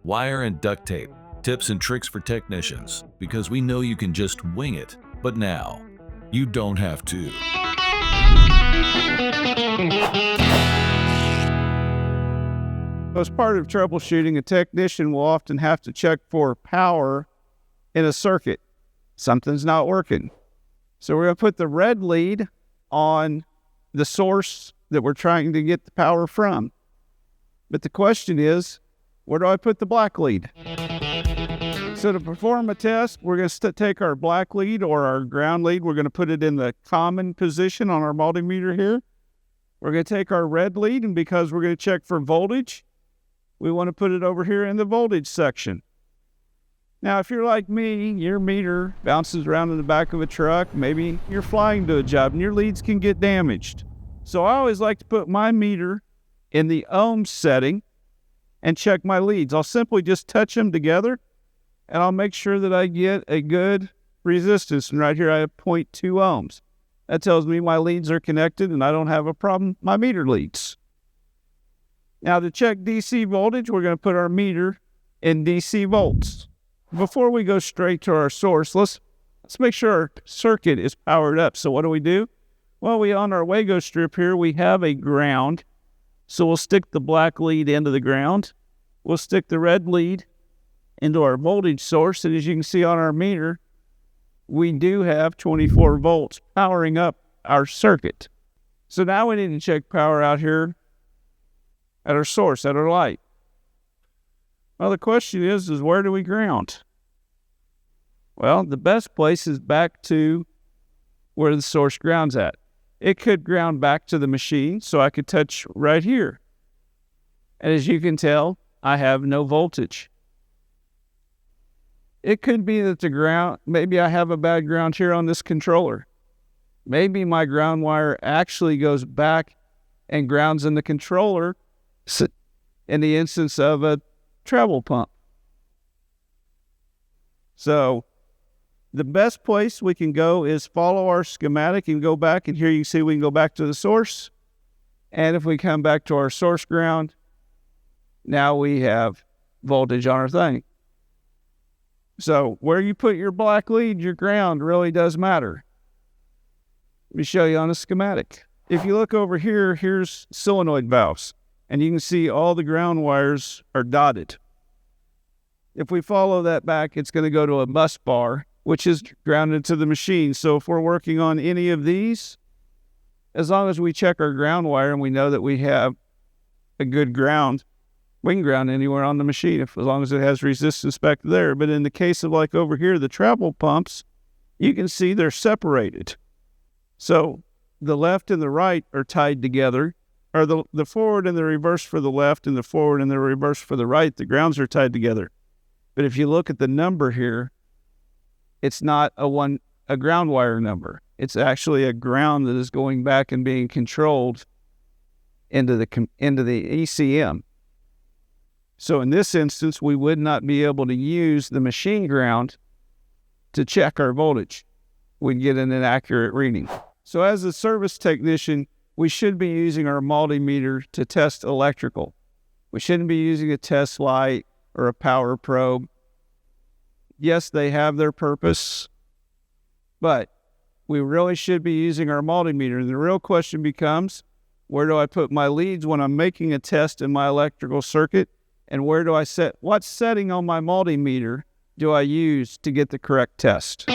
Wire and duct tape, tips and tricks for technicians, because we know you can just wing it, but now you don't have to. As part of troubleshooting, a technician will often have to check for power in a circuit. Something's not working. So we're going to put the red lead on the source that we're trying to get the power from. But the question is, where do I put the black lead? So to perform a test, we're going to take our black lead or our ground lead. We're going to put it in the common position on our multimeter here. We're going to take our red lead, and because we're going to check for voltage, we want to put it over here in the voltage section. Now, if you're like me, your meter bounces around in the back of a truck. Maybe you're flying to a job and your leads can get damaged. So I always like to put my meter in the ohm setting and check my leads. I'll simply just touch them together and I'll make sure that I get a good resistance. And right here I have 0.2 ohms. That tells me my leads are connected and I don't have a problem. My meter leads. Now to check DC voltage, we're going to put our meter in DC volts. Before we go straight to our source, let's make sure our circuit is powered up. So what do? Well, on our Wago strip here, we have a ground. So we'll stick the black lead into the ground. We'll stick the red lead into our voltage source. And as you can see on our meter, we do have 24 volts powering up our circuit. So now we need to check power out here at our source, at our light. Well, the question is where do we ground? Well, the best place is back to where the source grounds at. It could ground back to the machine, so I could touch right here. And as you can tell, I have no voltage. It could be that the ground, maybe I have a bad ground here on this controller. Maybe my ground wire actually goes back and grounds in the controller in the instance of a treble pump. So the best place we can go is follow our schematic and go back, and here you see we can go back to the source. And if we come back to our source ground, now we have voltage on our thing. So where you put your black lead, your ground really does matter. Let me show you on a schematic. If you look over here, here's solenoid valves, and you can see all the ground wires are dotted. If we follow that back, it's going to go to a bus bar, which is grounded to the machine. So if we're working on any of these, as long as we check our ground wire and we know that we have a good ground, we can ground anywhere on the machine as long as it has resistance back there. But in the case of like over here, the treble pumps, you can see they're separated. So the left and the right are tied together, or the forward and the reverse for the left and the forward and the reverse for the right, the grounds are tied together. But if you look at the number here, it's not a ground wire number. It's actually a ground that is going back and being controlled into the ECM. So in this instance, we would not be able to use the machine ground to check our voltage. We'd get an inaccurate reading. So as a service technician, we should be using our multimeter to test electrical. We shouldn't be using a test light or a power probe. Yes, they have their purpose, but we really should be using our multimeter. And the real question becomes, where do I put my leads when I'm making a test in my electrical circuit? And where do I what setting on my multimeter do I use to get the correct test?